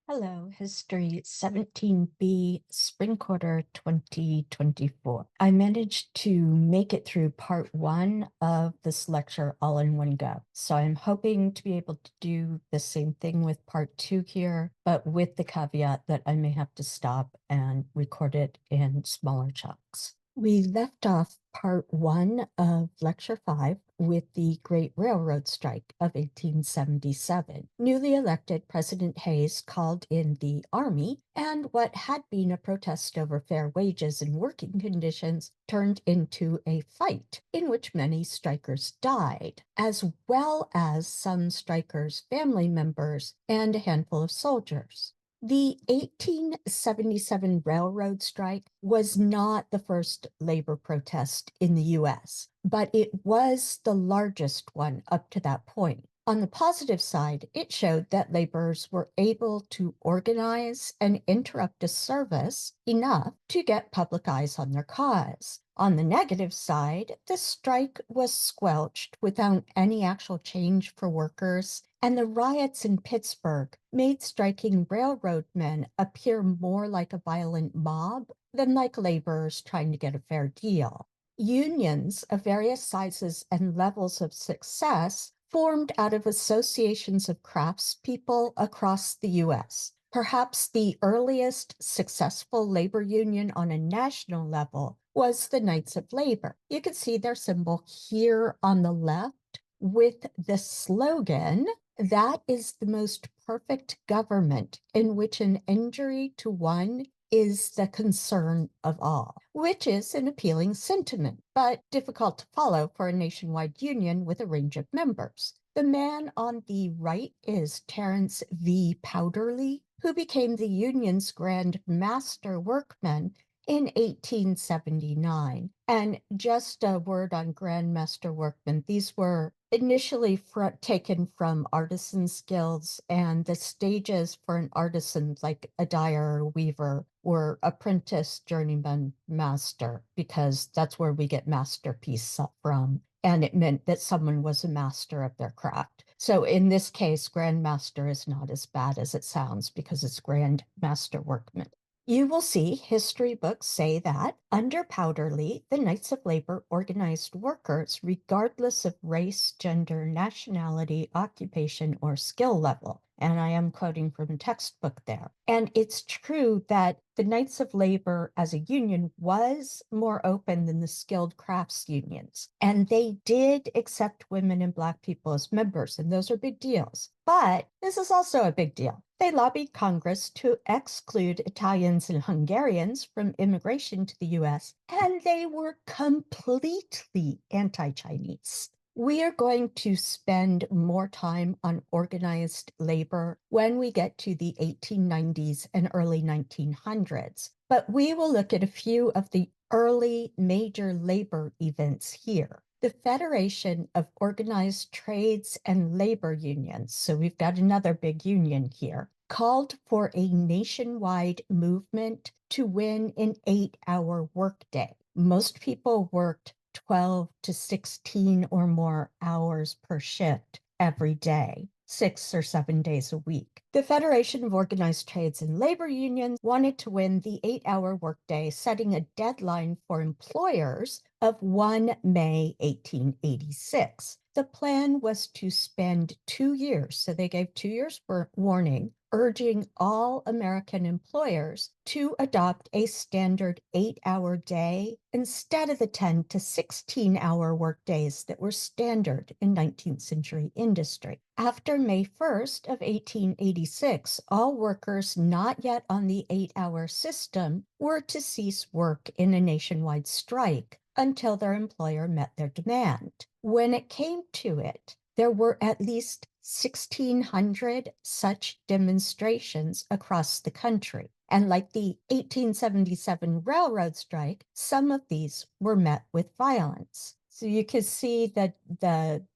Hello, History 17B Spring Quarter 2024. I managed to make it through part one of this lecture all in one go. So I'm hoping to be able to do the same thing with part two here, but with the caveat that I may have to stop and record it in smaller chunks. We left off part one of lecture 5 with the Great Railroad Strike of 1877. Newly elected President Hayes called in the army, and what had been a protest over fair wages and working conditions turned into a fight in which many strikers died, as well as some strikers' family members and a handful of soldiers. The 1877 railroad strike was not the first labor protest in the US, but it was the largest one up to that point. On the positive side, it showed that laborers were able to organize and interrupt a service enough to get public eyes on their cause. On the negative side, the strike was squelched without any actual change for workers, and the riots in Pittsburgh made striking railroad men appear more like a violent mob than like laborers trying to get a fair deal. Unions of various sizes and levels of success formed out of associations of craftspeople across the US. Perhaps the earliest successful labor union on a national level was the Knights of Labor. You can see their symbol here on the left with the slogan, "That is the most perfect government in which an injury to one is the concern of all," which is an appealing sentiment, but difficult to follow for a nationwide union with a range of members. The man on the right is Terence V. Powderly, who became the union's Grand Master Workman in 1879. And just a word on Grand Master Workmen, these were initially taken from artisans' guilds, and the stages for an artisan, like a dyer or weaver, were apprentice, journeyman, master, because that's where we get masterpiece from. And it meant that someone was a master of their craft. So in this case, grandmaster is not as bad as it sounds because it's grand master workman. You will see history books say that under Powderly, the Knights of Labor organized workers regardless of race, gender, nationality, occupation, or skill level. And I am quoting from a textbook there. And it's true that the Knights of Labor as a union was more open than the skilled crafts unions. And they did accept women and Black people as members, and those are big deals. But this is also a big deal. They lobbied Congress to exclude Italians and Hungarians from immigration to the US, and they were completely anti-Chinese. We are going to spend more time on organized labor when we get to the 1890s and early 1900s, but we will look at a few of the early major labor events here. The Federation of Organized Trades and Labor Unions, so we've got another big union here, called for a nationwide movement to win an 8-hour workday. Most people worked 12 to 16 or more hours per shift every day, 6 or 7 days a week. The Federation of Organized Trades and Labor Unions wanted to win the 8-hour workday, setting a deadline for employers of 1 May 1886. The plan was to spend 2 years, so they gave 2 years warning, urging all American employers to adopt a standard 8-hour day instead of the 10 to 16-hour workdays that were standard in 19th century industry. After May 1st of 1886, all workers not yet on the 8-hour system were to cease work in a nationwide strike until their employer met their demand. When it came to it, there were at least 1,600 such demonstrations across the country. And like the 1877 railroad strike, some of these were met with violence. So you can see that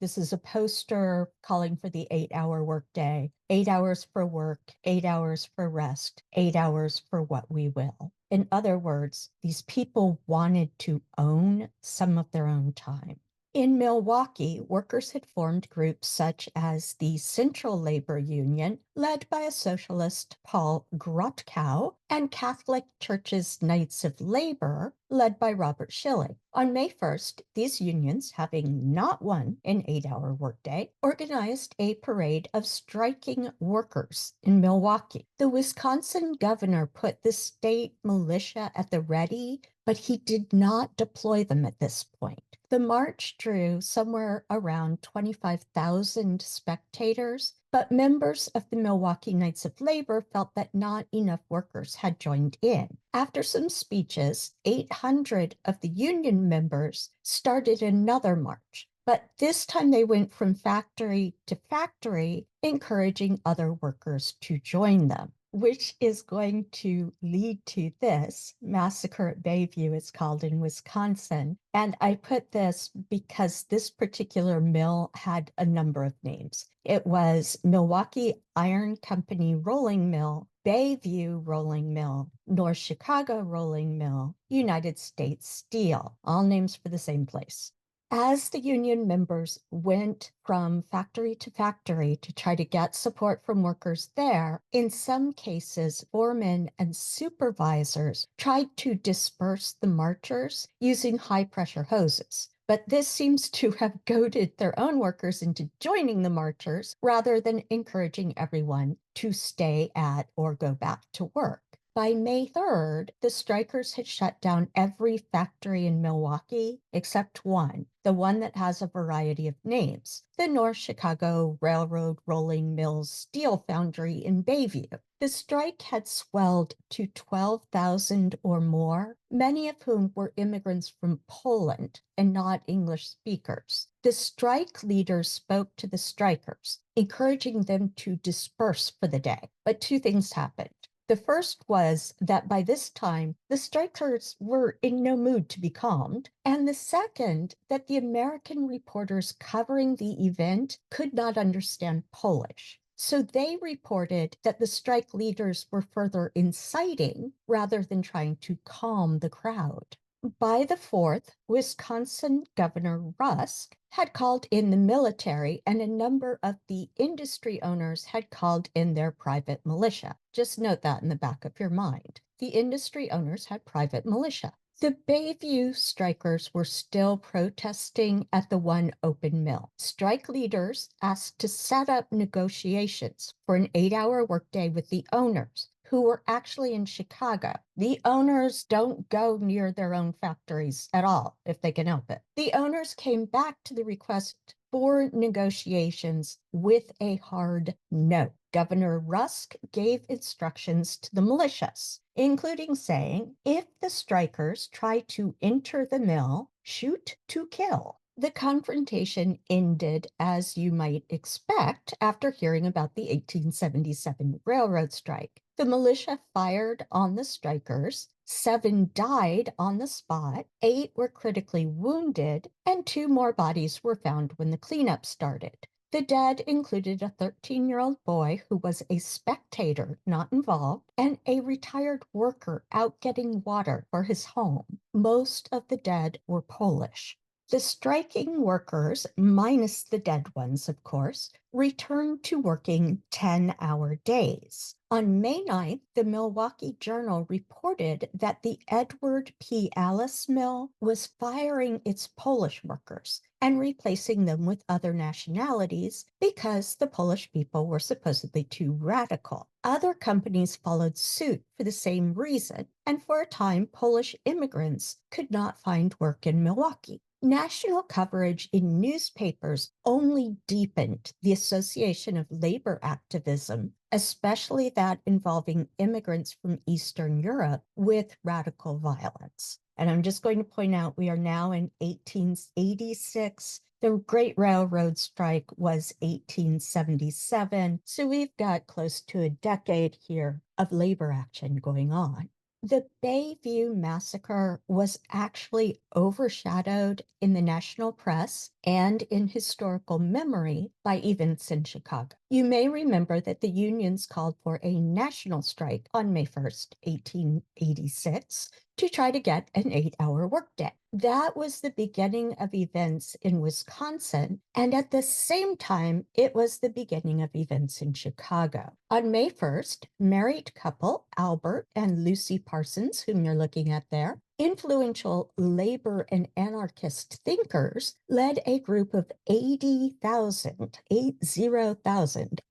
this is a poster calling for the 8-hour workday, 8 hours for work, 8 hours for rest, 8 hours for what we will. In other words, these people wanted to own some of their own time. In Milwaukee, workers had formed groups such as the Central Labor Union, led by a socialist Paul Grotkow, and Catholic Church's Knights of Labor, led by Robert Schilling. On May 1st, these unions, having not won an 8-hour workday, organized a parade of striking workers in Milwaukee. The Wisconsin governor put the state militia at the ready, but he did not deploy them at this point. The march drew somewhere around 25,000 spectators, but members of the Milwaukee Knights of Labor felt that not enough workers had joined in. After some speeches, 800 of the union members started another march, but this time they went from factory to factory, encouraging other workers to join them, which is going to lead to this massacre at Bayview, it's called in Wisconsin. And I put this because this particular mill had a number of names. It was Milwaukee Iron Company Rolling Mill, Bayview Rolling Mill, North Chicago Rolling Mill, United States Steel, all names for the same place. As the union members went from factory to factory to try to get support from workers there, in some cases, foremen and supervisors tried to disperse the marchers using high-pressure hoses. But this seems to have goaded their own workers into joining the marchers rather than encouraging everyone to stay at or go back to work. By May 3rd, the strikers had shut down every factory in Milwaukee except one, the one that has a variety of names, the North Chicago Railroad Rolling Mills Steel Foundry in Bayview. The strike had swelled to 12,000 or more, many of whom were immigrants from Poland and not English speakers. The strike leaders spoke to the strikers, encouraging them to disperse for the day. But two things happened. The first was that by this time, the strikers were in no mood to be calmed. And the second, that the American reporters covering the event could not understand Polish. So they reported that the strike leaders were further inciting rather than trying to calm the crowd. By the 4th, Wisconsin Governor Rusk had called in the military, and a number of the industry owners had called in their private militia. Just note that in the back of your mind. The industry owners had private militia. The Bayview strikers were still protesting at the one open mill. Strike leaders asked to set up negotiations for an 8-hour workday with the owners, who were actually in Chicago. The owners don't go near their own factories at all, if they can help it. The owners came back to the request for negotiations with a hard no. Governor Rusk gave instructions to the militias, including saying, if the strikers try to enter the mill, shoot to kill. The confrontation ended as you might expect after hearing about the 1877 railroad strike. The militia fired on the strikers, 7 died on the spot, 8 were critically wounded, and 2 more bodies were found when the cleanup started. The dead included a 13-year-old boy who was a spectator, not involved, and a retired worker out getting water for his home. Most of the dead were Polish. The striking workers, minus the dead ones, of course, returned to working 10-hour days. On May 9th, the Milwaukee Journal reported that the Edward P. Alice Mill was firing its Polish workers and replacing them with other nationalities because the Polish people were supposedly too radical. Other companies followed suit for the same reason, and for a time, Polish immigrants could not find work in Milwaukee. National coverage in newspapers only deepened the association of labor activism, especially that involving immigrants from Eastern Europe, with radical violence. And I'm just going to point out we are now in 1886. The Great Railroad Strike was 1877. So we've got close to a decade here of labor action going on. The Bayview Massacre was actually overshadowed in the national press and in historical memory by events in Chicago. You may remember that the unions called for a national strike on May 1st, 1886, to try to get an 8-hour workday. That was the beginning of events in Wisconsin, and at the same time, it was the beginning of events in Chicago. On May 1st, married couple Albert and Lucy Parsons, whom you're looking at there, influential labor and anarchist thinkers, led a group of 80,000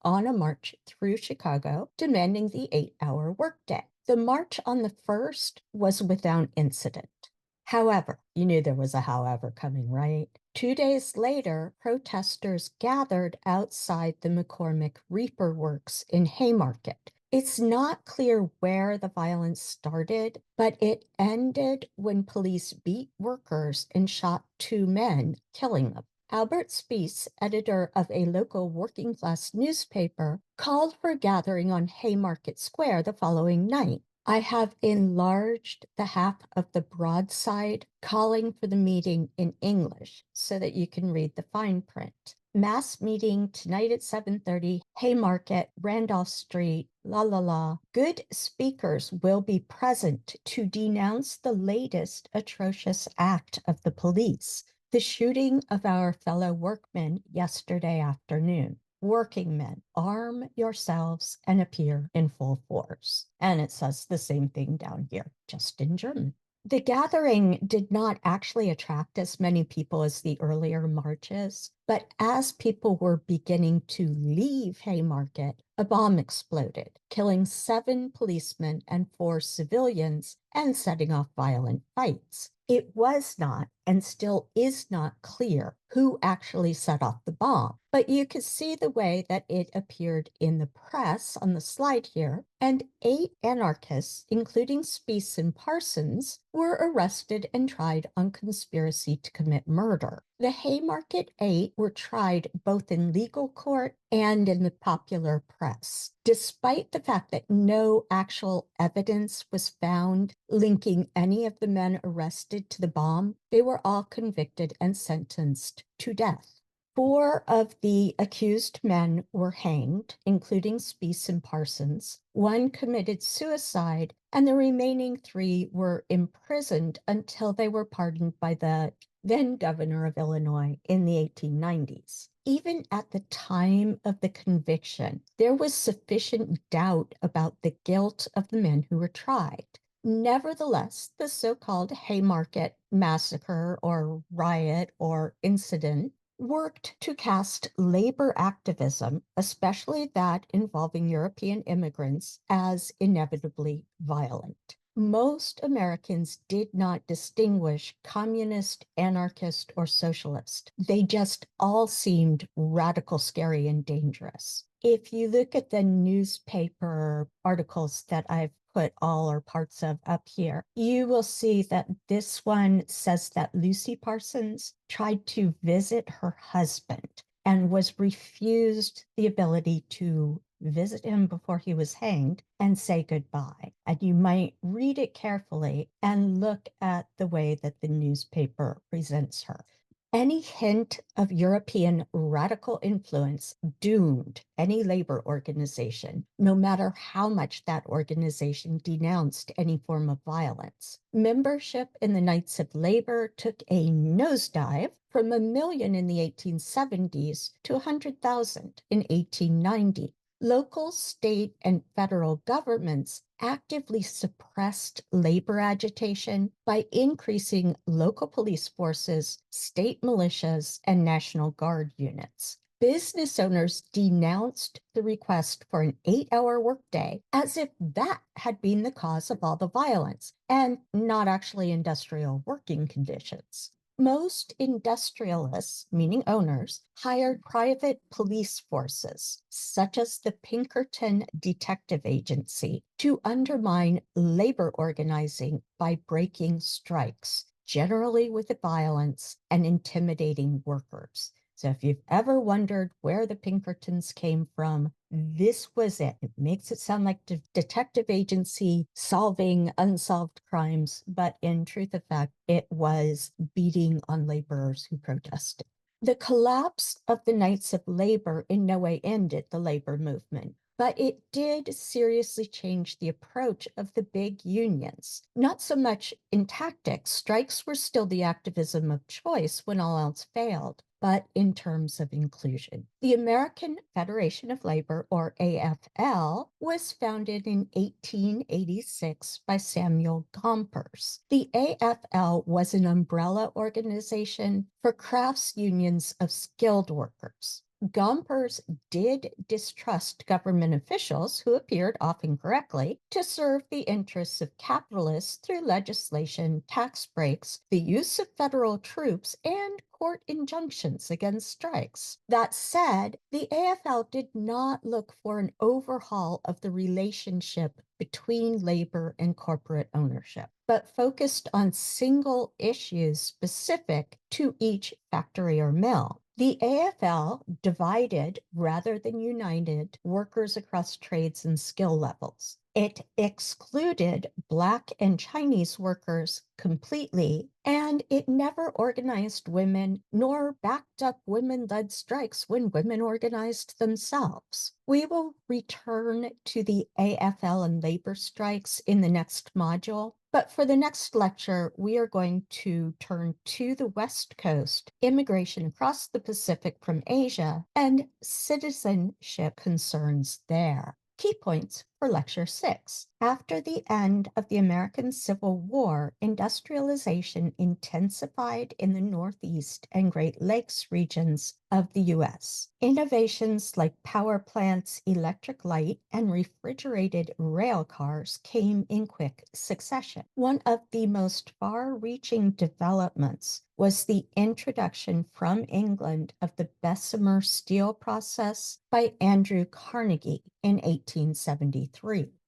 on a march through Chicago, demanding the 8-hour workday. The march on the 1st was without incident. However, you knew there was a however coming, right? 2 days later, protesters gathered outside the McCormick Reaper Works in Haymarket. It's not clear where the violence started, but it ended when police beat workers and shot 2 men, killing them. Albert Speece, editor of a local working-class newspaper, called for a gathering on Haymarket Square the following night. I have enlarged the half of the broadside calling for the meeting in English so that you can read the fine print. Mass meeting tonight at 7:30, Haymarket, Randolph Street, la la la. Good speakers will be present to denounce the latest atrocious act of the police, the shooting of our fellow workmen yesterday afternoon. Working men, arm yourselves and appear in full force. And it says the same thing down here, just in German. The gathering did not actually attract as many people as the earlier marches, but as people were beginning to leave Haymarket, a bomb exploded, killing 7 policemen and 4 civilians and setting off violent fights. It was not and still is not clear who actually set off the bomb, but you can see the way that it appeared in the press on the slide here, and 8 anarchists, including Speece and Parsons, were arrested and tried on conspiracy to commit murder. The Haymarket 8 were tried both in legal court and in the popular press. Despite the fact that no actual evidence was found linking any of the men arrested to the bomb, they were all convicted and sentenced to death. 4 of the accused men were hanged, including Speece and Parsons. 1 committed suicide, and the remaining 3 were imprisoned until they were pardoned by the then governor of Illinois in the 1890s. Even at the time of the conviction, there was sufficient doubt about the guilt of the men who were tried. Nevertheless, the so-called Haymarket massacre or riot or incident worked to cast labor activism, especially that involving European immigrants, as inevitably violent. Most Americans did not distinguish communist, anarchist, or socialist. They just all seemed radical, scary, and dangerous. If you look at the newspaper articles that I've put all or parts of up here, you will see that this one says that Lucy Parsons tried to visit her husband and was refused the ability to visit him before he was hanged and say goodbye. And you might read it carefully and look at the way that the newspaper presents her. Any hint of European radical influence doomed any labor organization, no matter how much that organization denounced any form of violence. Membership in the Knights of Labor took a nosedive from 1 million in the 1870s to 100,000 in 1890. Local, state, and federal governments actively suppressed labor agitation by increasing local police forces, state militias, and National Guard units. Business owners denounced the request for an 8-hour workday as if that had been the cause of all the violence and not actually industrial working conditions. Most industrialists, meaning owners, hired private police forces, such as the Pinkerton Detective Agency, to undermine labor organizing by breaking strikes, generally with violence and intimidating workers. So if you've ever wondered where the Pinkertons came from, this was it. It makes it sound like the detective agency solving unsolved crimes, but in truth of fact, it was beating on laborers who protested. The collapse of the Knights of Labor in no way ended the labor movement, but it did seriously change the approach of the big unions. Not so much in tactics, strikes were still the activism of choice when all else failed, but in terms of inclusion. The American Federation of Labor, or AFL, was founded in 1886 by Samuel Gompers. The AFL was an umbrella organization for crafts unions of skilled workers. Gompers did distrust government officials, who appeared often correctly, to serve the interests of capitalists through legislation, tax breaks, the use of federal troops, and court injunctions against strikes. That said, the AFL did not look for an overhaul of the relationship between labor and corporate ownership, but focused on single issues specific to each factory or mill. The AFL divided rather than united workers across trades and skill levels. It excluded Black and Chinese workers completely, and it never organized women nor backed up women-led strikes when women organized themselves. We will return to the AFL and labor strikes in the next module, but for the next lecture, we are going to turn to the West Coast, immigration across the Pacific from Asia, and citizenship concerns there. Key points for Lecture 6. After the end of the American Civil War, industrialization intensified in the Northeast and Great Lakes regions of the U.S. Innovations like power plants, electric light, and refrigerated rail cars came in quick succession. One of the most far-reaching developments was the introduction from England of the Bessemer steel process by Andrew Carnegie in 1873.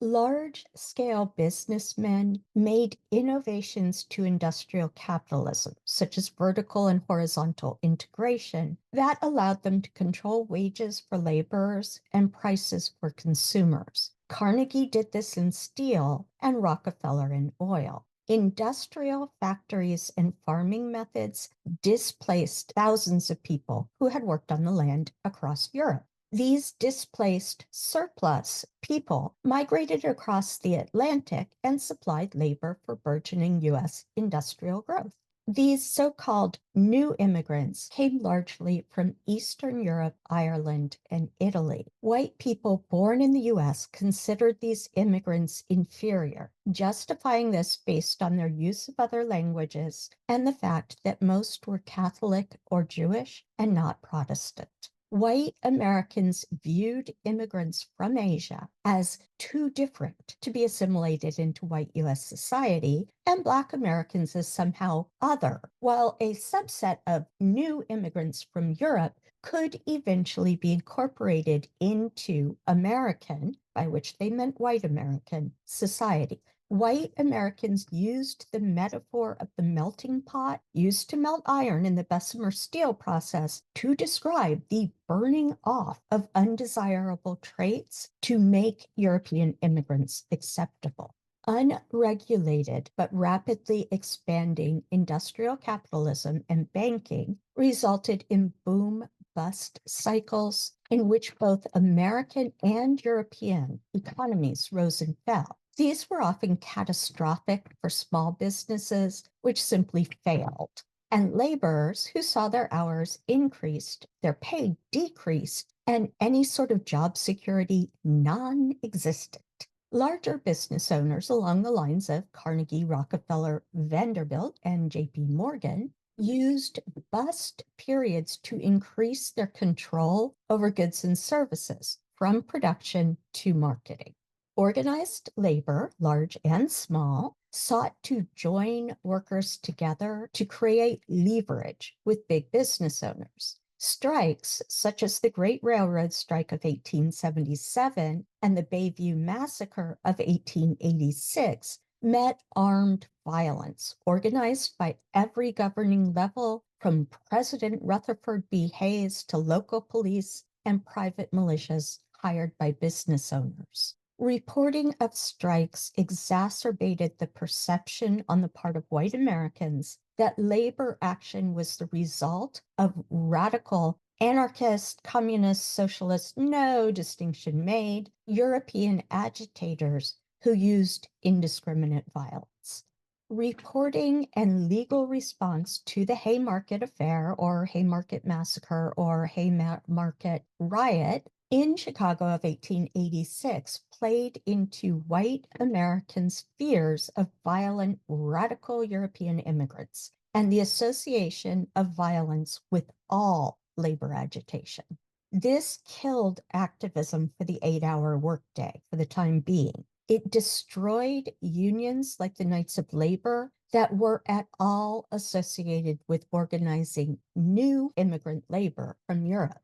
Large-scale businessmen made innovations to industrial capitalism, such as vertical and horizontal integration, that allowed them to control wages for laborers and prices for consumers. Carnegie did this in steel and Rockefeller in oil. Industrial factories and farming methods displaced thousands of people who had worked on the land across Europe. These displaced surplus people migrated across the Atlantic and supplied labor for burgeoning U.S. industrial growth. These so-called new immigrants came largely from Eastern Europe, Ireland, and Italy. White people born in the U.S. considered these immigrants inferior, justifying this based on their use of other languages and the fact that most were Catholic or Jewish and not Protestant. White Americans viewed immigrants from Asia as too different to be assimilated into white U.S. society, and Black Americans as somehow other, while a subset of new immigrants from Europe could eventually be incorporated into American, by which they meant white American, society. White Americans used the metaphor of the melting pot used to melt iron in the Bessemer steel process to describe the burning off of undesirable traits to make European immigrants acceptable. Unregulated but rapidly expanding industrial capitalism and banking resulted in boom-bust cycles in which both American and European economies rose and fell. These were often catastrophic for small businesses, which simply failed, and laborers who saw their hours increased, their pay decreased, and any sort of job security non-existent. Larger business owners along the lines of Carnegie, Rockefeller, Vanderbilt, and J.P. Morgan used bust periods to increase their control over goods and services, from production to marketing. Organized labor, large and small, sought to join workers together to create leverage with big business owners. Strikes, such as the Great Railroad Strike of 1877 and the Bayview Massacre of 1886, met armed violence organized by every governing level, from President Rutherford B. Hayes to local police and private militias hired by business owners. Reporting of strikes exacerbated the perception on the part of white Americans that labor action was the result of radical anarchist, communist, socialist, no distinction made, European agitators who used indiscriminate violence. Reporting and legal response to the Haymarket affair or Haymarket massacre or Haymarket riot in Chicago of 1886 played into white Americans' fears of violent radical European immigrants and the association of violence with all labor agitation. This killed activism for the 8-hour workday for the time being. It destroyed unions like the Knights of Labor that were at all associated with organizing new immigrant labor from Europe.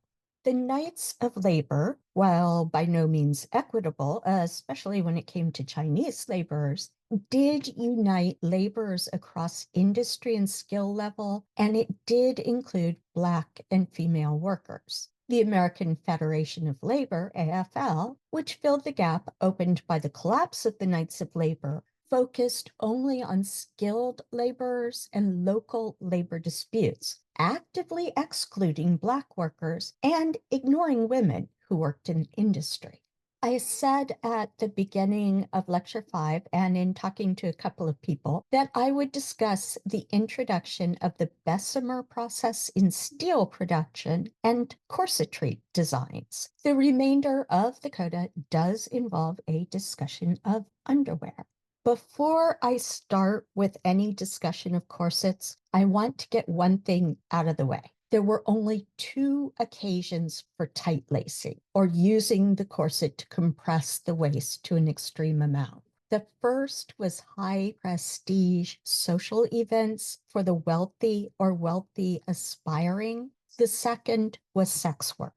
The Knights of Labor, while by no means equitable, especially when it came to Chinese laborers, did unite laborers across industry and skill level, and it did include Black and female workers. The American Federation of Labor, AFL, which filled the gap opened by the collapse of the Knights of Labor, focused only on skilled laborers and local labor disputes, actively excluding Black workers and ignoring women who worked in industry. I said at the beginning of lecture 5 and in talking to a couple of people that I would discuss the introduction of the Bessemer process in steel production and corsetry designs. The remainder of the coda does involve a discussion of underwear. Before I start with any discussion of corsets, I want to get one thing out of the way. There were only 2 occasions for tight lacing or using the corset to compress the waist to an extreme amount. The first was high prestige social events for the wealthy or wealthy aspiring. The second was sex work.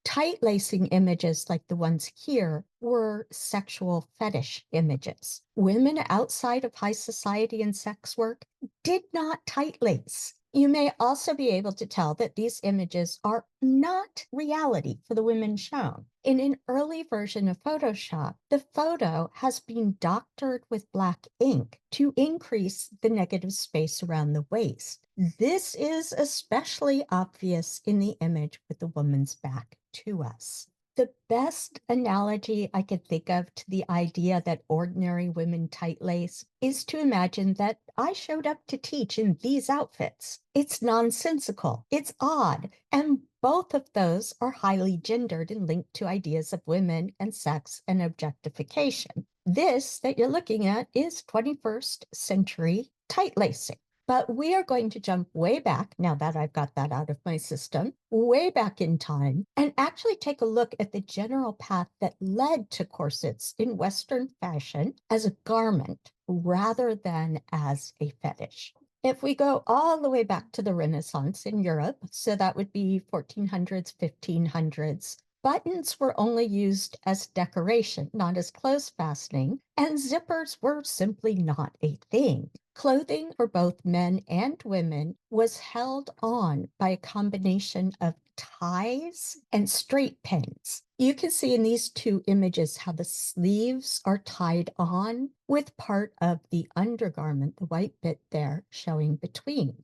Tight lacing images like the ones here were sexual fetish images. Women outside of high society and sex work did not tight lace. You may also be able to tell that these images are not reality for the women shown. In an early version of Photoshop, the photo has been doctored with black ink to increase the negative space around the waist. This is especially obvious in the image with the woman's back to us. The best analogy I could think of to the idea that ordinary women tight lace is to imagine that I showed up to teach in these outfits. It's nonsensical, it's odd, and both of those are highly gendered and linked to ideas of women and sex and objectification. This that you're looking at is 21st century tight lacing. But we are going to jump way back, now that I've got that out of my system, way back in time, and actually take a look at the general path that led to corsets in Western fashion as a garment rather than as a fetish. If we go all the way back to the Renaissance in Europe, so that would be 1400s, 1500s, buttons were only used as decoration, not as clothes fastening, and zippers were simply not a thing. Clothing for both men and women was held on by a combination of ties and straight pins. You can see in these 2 images how the sleeves are tied on with part of the undergarment, the white bit there, showing between.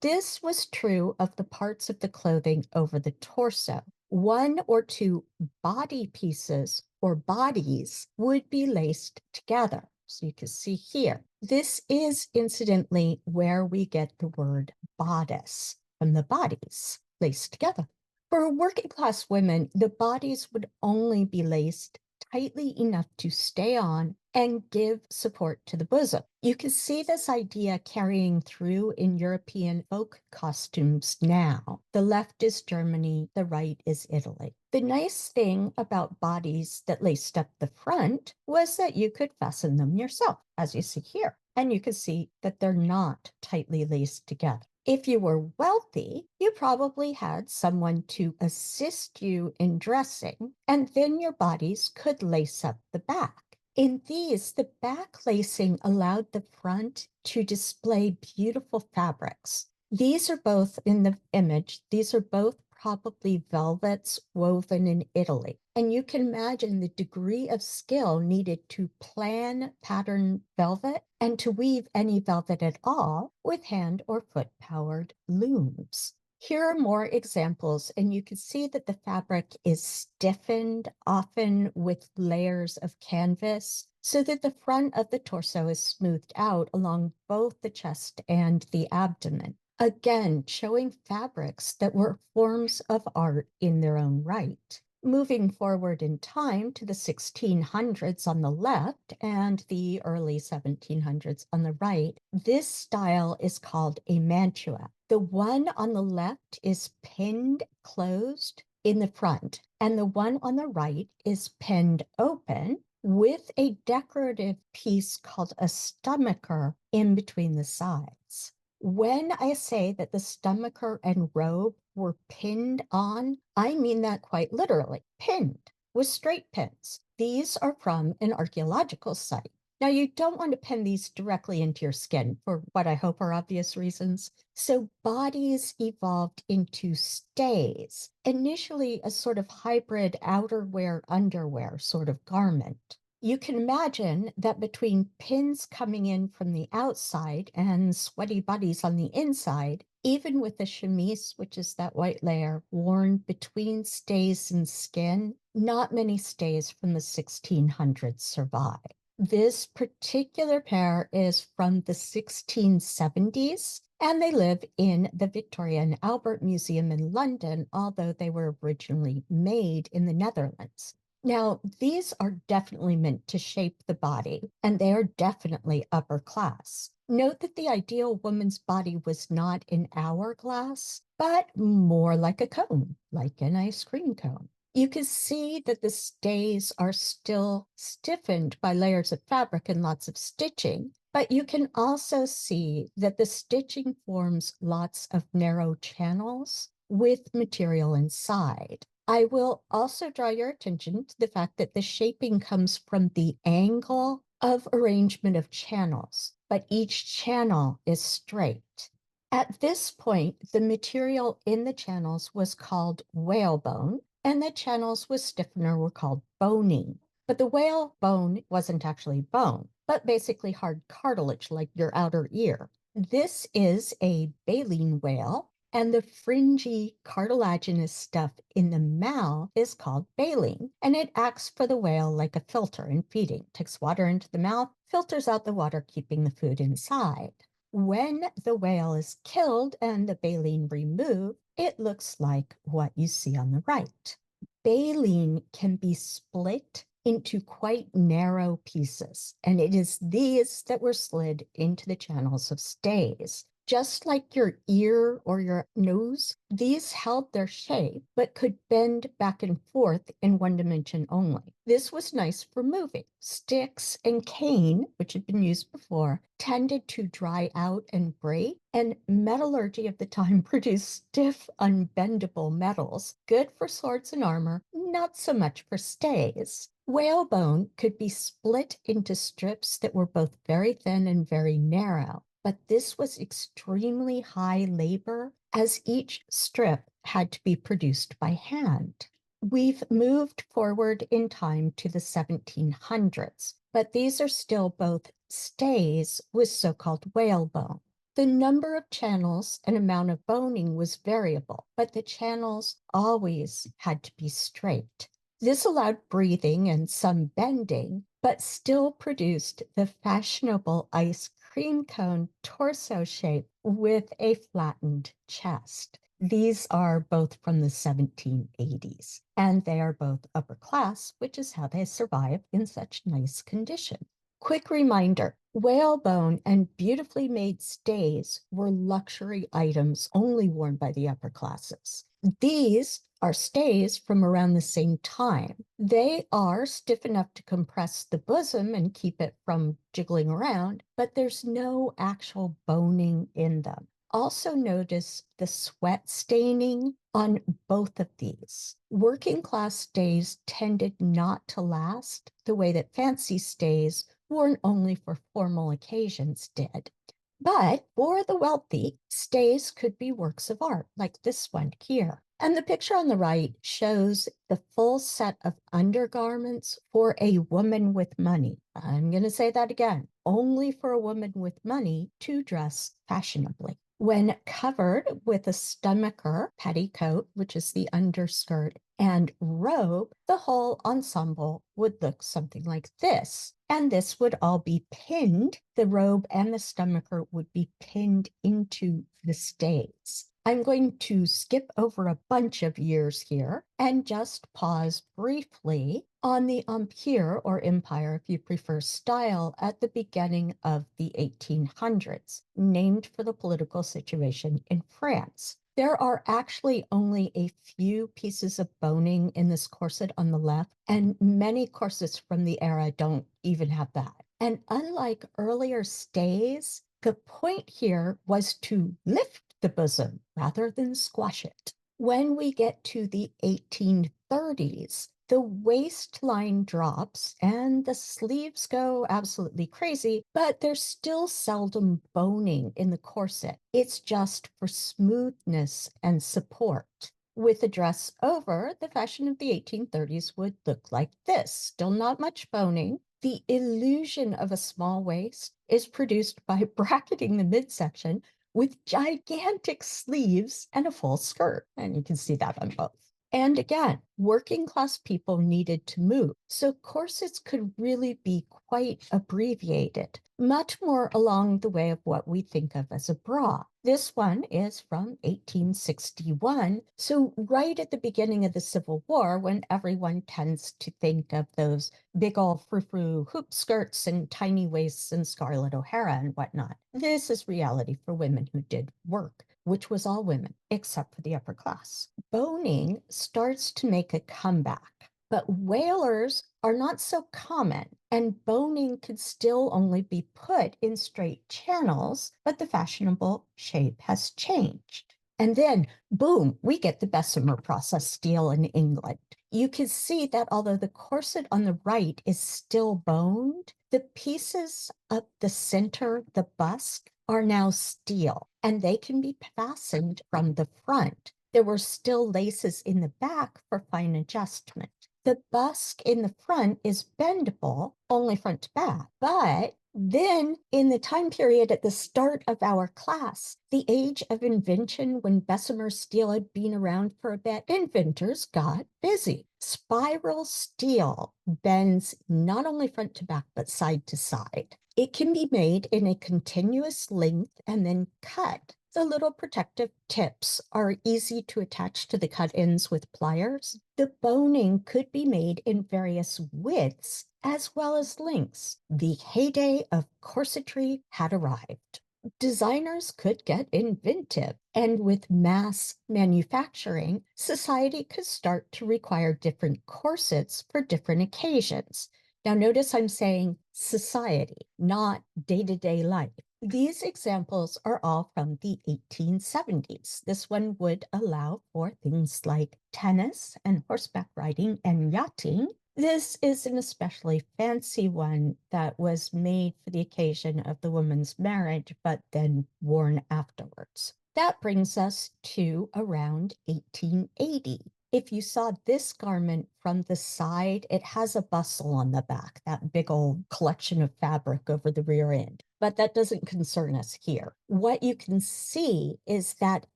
This was true of the parts of the clothing over the torso. 1 or 2 body pieces or bodies would be laced together. So you can see here. This is incidentally where we get the word bodice from the bodies laced together. For working class women, the bodies would only be laced tightly enough to stay on and give support to the bosom. You can see this idea carrying through in European folk costumes now. The left is Germany, the right is Italy. The nice thing about bodies that laced up the front was that you could fasten them yourself, as you see here. And you can see that they're not tightly laced together. If you were wealthy, you probably had someone to assist you in dressing, and then your bodies could lace up the back. In these, the back lacing allowed the front to display beautiful fabrics. These are both in the image, these are both probably velvets woven in Italy. And you can imagine the degree of skill needed to plan pattern velvet and to weave any velvet at all with hand or foot-powered looms. Here are more examples, and you can see that the fabric is stiffened, often with layers of canvas, so that the front of the torso is smoothed out along both the chest and the abdomen. Again, showing fabrics that were forms of art in their own right. Moving forward in time to the 1600s on the left and the early 1700s on the right, this style is called a mantua. The one on the left is pinned closed in the front, and the one on the right is pinned open with a decorative piece called a stomacher in between the sides. When I say that the stomacher and robe were pinned on, I mean that quite literally, pinned with straight pins. These are from an archaeological site. Now, you don't want to pin these directly into your skin for what I hope are obvious reasons. So bodies evolved into stays, initially a sort of hybrid outerwear, underwear sort of garment. You can imagine that between pins coming in from the outside and sweaty bodies on the inside, even with the chemise, which is that white layer worn between stays and skin, not many stays from the 1600s survive. This particular pair is from the 1670s, and they live in the Victoria and Albert Museum in London, although they were originally made in the Netherlands. Now, these are definitely meant to shape the body, and they are definitely upper class. Note that the ideal woman's body was not an hourglass, but more like a cone, like an ice cream cone. You can see that the stays are still stiffened by layers of fabric and lots of stitching, but you can also see that the stitching forms lots of narrow channels with material inside. I will also draw your attention to the fact that the shaping comes from the angle of arrangement of channels, but each channel is straight. At this point, the material in the channels was called whalebone, and the channels with stiffener were called boning. But the whalebone wasn't actually bone, but basically hard cartilage like your outer ear. This is a baleen whale, and the fringy cartilaginous stuff in the mouth is called baleen, and it acts for the whale like a filter in feeding. Takes water into the mouth, filters out the water, keeping the food inside. When the whale is killed and the baleen removed, it looks like what you see on the right. Baleen can be split into quite narrow pieces, and it is these that were slid into the channels of stays. Just like your ear or your nose, these held their shape, but could bend back and forth in one dimension only. This was nice for moving. Sticks and cane, which had been used before, tended to dry out and break, and metallurgy of the time produced stiff, unbendable metals, good for swords and armor, not so much for stays. Whalebone could be split into strips that were both very thin and very narrow, but this was extremely high labor as each strip had to be produced by hand. We've moved forward in time to the 1700s, but these are still both stays with so-called whalebone. The number of channels and amount of boning was variable, but the channels always had to be straight. This allowed breathing and some bending, but still produced the fashionable ice cream cone torso shape with a flattened chest. These are both from the 1780s, and they are both upper class, which is how they survive in such nice condition. Quick reminder, whalebone and beautifully made stays were luxury items only worn by the upper classes. These are stays from around the same time. They are stiff enough to compress the bosom and keep it from jiggling around, but there's no actual boning in them. Also notice the sweat staining on both of these. Working class stays tended not to last the way that fancy stays worn only for formal occasions did. But for the wealthy, stays could be works of art, like this one here. And the picture on the right shows the full set of undergarments for a woman with money. I'm going to say that again, only for a woman with money to dress fashionably. When covered with a stomacher petticoat, which is the underskirt, and robe, the whole ensemble would look something like this. And this would all be pinned. The robe and the stomacher would be pinned into the stays. I'm going to skip over a bunch of years here and just pause briefly on the empire or empire, if you prefer, style at the beginning of the 1800s, named for the political situation in France. There are actually only a few pieces of boning in this corset on the left, and many corsets from the era don't even have that. And unlike earlier stays, the point here was to lift the bosom rather than squash it. When we get to the 1830s, the waistline drops and the sleeves go absolutely crazy, but there's still seldom boning in the corset. It's just for smoothness and support. With a dress over, the fashion of the 1830s would look like this. Still not much boning. The illusion of a small waist is produced by bracketing the midsection with gigantic sleeves and a full skirt. And you can see that on both. And again, working class people needed to move, so corsets could really be quite abbreviated, much more along the way of what we think of as a bra. This one is from 1861, so right at the beginning of the Civil War, when everyone tends to think of those big old frou-frou hoop skirts and tiny waists and Scarlett O'Hara and whatnot. This is reality for women who did work, which was all women, except for the upper class. Boning starts to make a comeback, but whalers are not so common, and boning could still only be put in straight channels, but the fashionable shape has changed. And then, boom, we get the Bessemer process steel in England. You can see that although the corset on the right is still boned, the pieces up the center, the bust, are now steel, and they can be fastened from the front. There were still laces in the back for fine adjustment. The busk in the front is bendable, only front to back, but then, in the time period at the start of our class, the age of invention when Bessemer steel had been around for a bit, inventors got busy. Spiral steel bends not only front to back, but side to side. It can be made in a continuous length and then cut. The little protective tips are easy to attach to the cut ends with pliers. The boning could be made in various widths as well as lengths. The heyday of corsetry had arrived. Designers could get inventive, and with mass manufacturing, society could start to require different corsets for different occasions. Now, notice I'm saying society, not day-to-day life. These examples are all from the 1870s. This one would allow for things like tennis and horseback riding and yachting. This is an especially fancy one that was made for the occasion of the woman's marriage, but then worn afterwards. That brings us to around 1880. If you saw this garment from the side, it has a bustle on the back, that big old collection of fabric over the rear end. But that doesn't concern us here. What you can see is that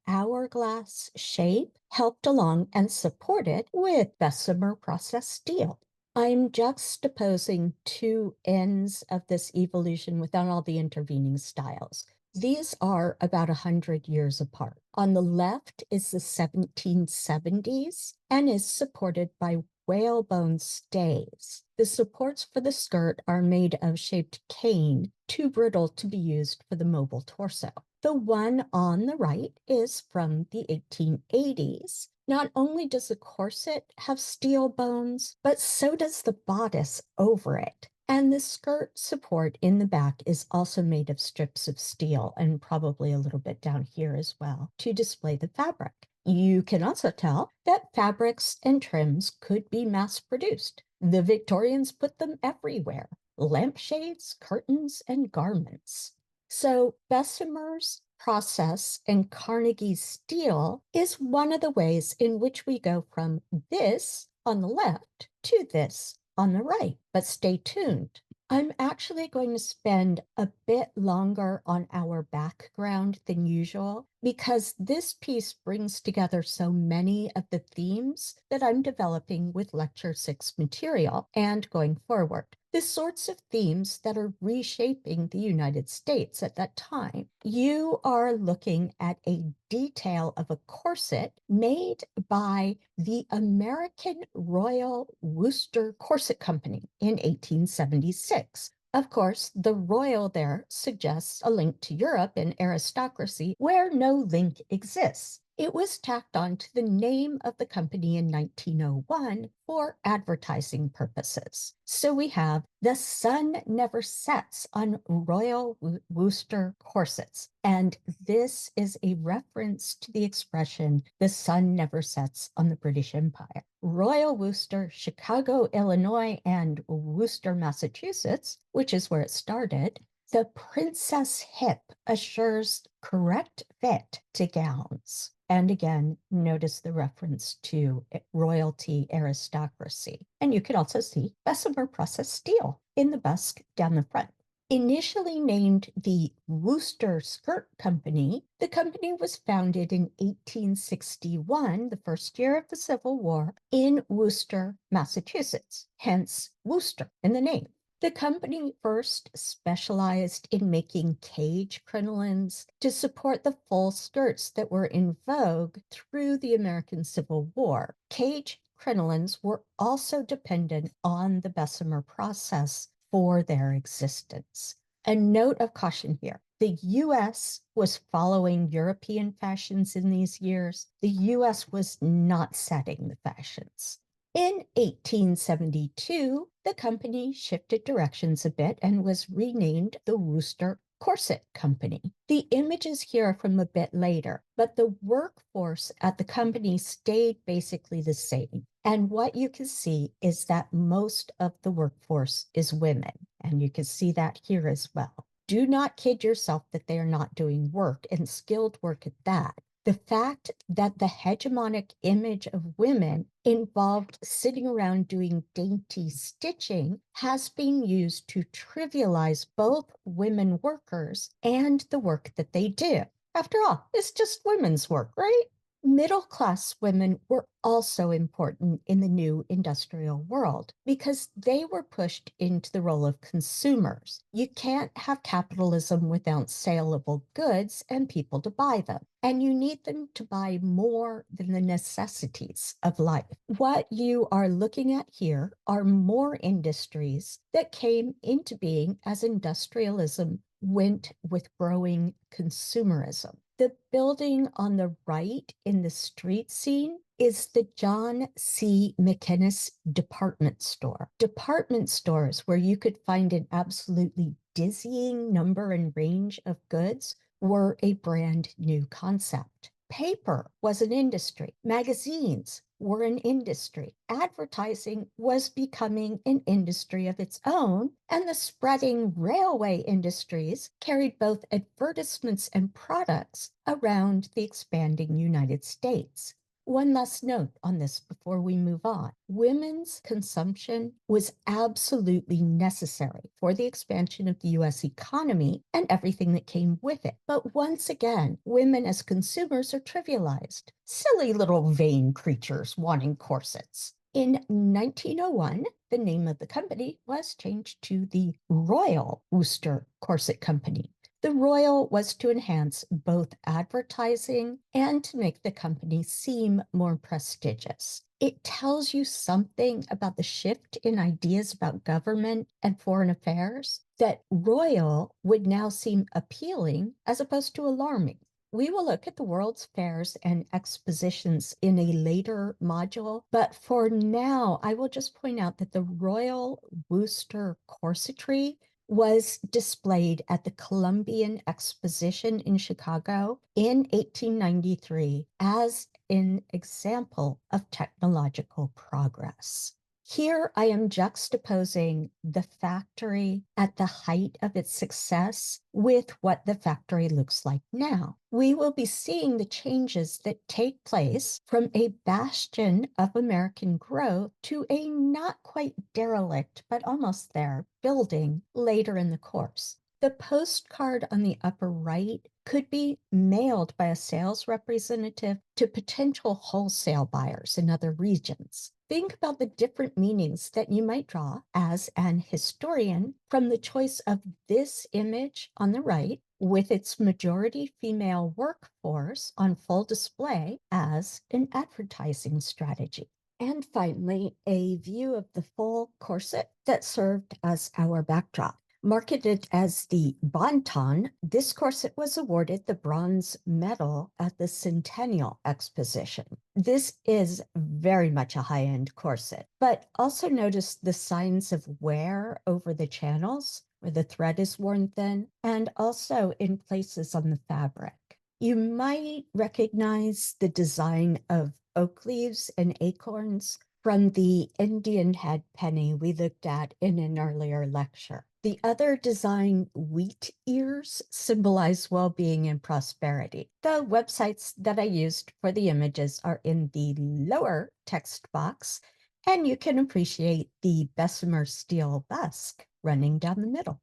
hourglass shape helped along and supported with Bessemer processed steel. I'm juxtaposing two ends of this evolution without all the intervening styles. These are about 100 years apart. On the left is the 1770s and is supported by whalebone stays. The supports for the skirt are made of shaped cane, too brittle to be used for the mobile torso. The one on the right is from the 1880s. Not only does the corset have steel bones, but so does the bodice over it. And the skirt support in the back is also made of strips of steel and probably a little bit down here as well to display the fabric. You can also tell that fabrics and trims could be mass produced. The Victorians put them everywhere: lampshades, curtains, and garments. So Bessemer's process and Carnegie's steel is one of the ways in which we go from this on the left to this on the right. But stay tuned. I'm actually going to spend a bit longer on our background than usual because this piece brings together so many of the themes that I'm developing with Lecture 6 material and going forward. The sorts of themes that are reshaping the United States at that time. You are looking at a detail of a corset made by the American Royal Worcester Corset Company in 1876. Of course, the royal there suggests a link to Europe and aristocracy where no link exists. It was tacked on to the name of the company in 1901 for advertising purposes. So we have "The sun never sets on Royal Worcester corsets." And this is a reference to the expression, "the sun never sets on the British Empire." Royal Worcester, Chicago, Illinois, and Worcester, Massachusetts, which is where it started, the princess hip assures correct fit to gowns. And again, notice the reference to royalty aristocracy. And you can also see Bessemer processed steel in the busk down the front. Initially named the Worcester Skirt Company, the company was founded in 1861, the first year of the Civil War, in Worcester, Massachusetts, hence Worcester in the name. The company first specialized in making cage crinolines to support the full skirts that were in vogue through the American Civil War. Cage crinolines were also dependent on the Bessemer process for their existence. A note of caution here. The US was following European fashions in these years. The US was not setting the fashions. In 1872, the company shifted directions a bit and was renamed the Worcester Corset Company. The images here are from a bit later, but the workforce at the company stayed basically the same. And what you can see is that most of the workforce is women, and you can see that here as well. Do not kid yourself that they are not doing work, and skilled work at that. The fact that the hegemonic image of women involved sitting around doing dainty stitching has been used to trivialize both women workers and the work that they do. After all, it's just women's work, right? Middle-class women were also important in the new industrial world because they were pushed into the role of consumers. You can't have capitalism without saleable goods and people to buy them, and you need them to buy more than the necessities of life. What you are looking at here are more industries that came into being as industrialism went with growing consumerism. The building on the right in the street scene is the John C. McInnes department store. Department stores where you could find an absolutely dizzying number and range of goods were a brand new concept. Paper was an industry. Magazines were an industry. Advertising was becoming an industry of its own, and the spreading railway industries carried both advertisements and products around the expanding United States. One last note on this before we move on. Women's consumption was absolutely necessary for the expansion of the US economy and everything that came with it. But once again, women as consumers are trivialized. Silly little vain creatures wanting corsets. In 1901, the name of the company was changed to the Royal Worcester Corset Company. The Royal was to enhance both advertising and to make the company seem more prestigious. It tells you something about the shift in ideas about government and foreign affairs, that royal would now seem appealing as opposed to alarming. We will look at the World's Fairs and expositions in a later module, but for now, I will just point out that the Royal Worcester corsetry was displayed at the Columbian Exposition in Chicago in 1893 as an example of technological progress. Here I am juxtaposing the factory at the height of its success with what the factory looks like now. We will be seeing the changes that take place from a bastion of American growth to a not quite derelict, but almost there, building later in the course. The postcard on the upper right could be mailed by a sales representative to potential wholesale buyers in other regions. Think about the different meanings that you might draw as an historian from the choice of this image on the right with its majority female workforce on full display as an advertising strategy. And finally, a view of the full corset that served as our backdrop. Marketed as the Bonton, this corset was awarded the bronze medal at the Centennial Exposition. This is very much a high-end corset, but also notice the signs of wear over the channels where the thread is worn thin, and also in places on the fabric. You might recognize the design of oak leaves and acorns from the Indian head penny we looked at in an earlier lecture. The other design, wheat ears, symbolize well-being and prosperity. The websites that I used for the images are in the lower text box, and you can appreciate the Bessemer steel busk running down the middle.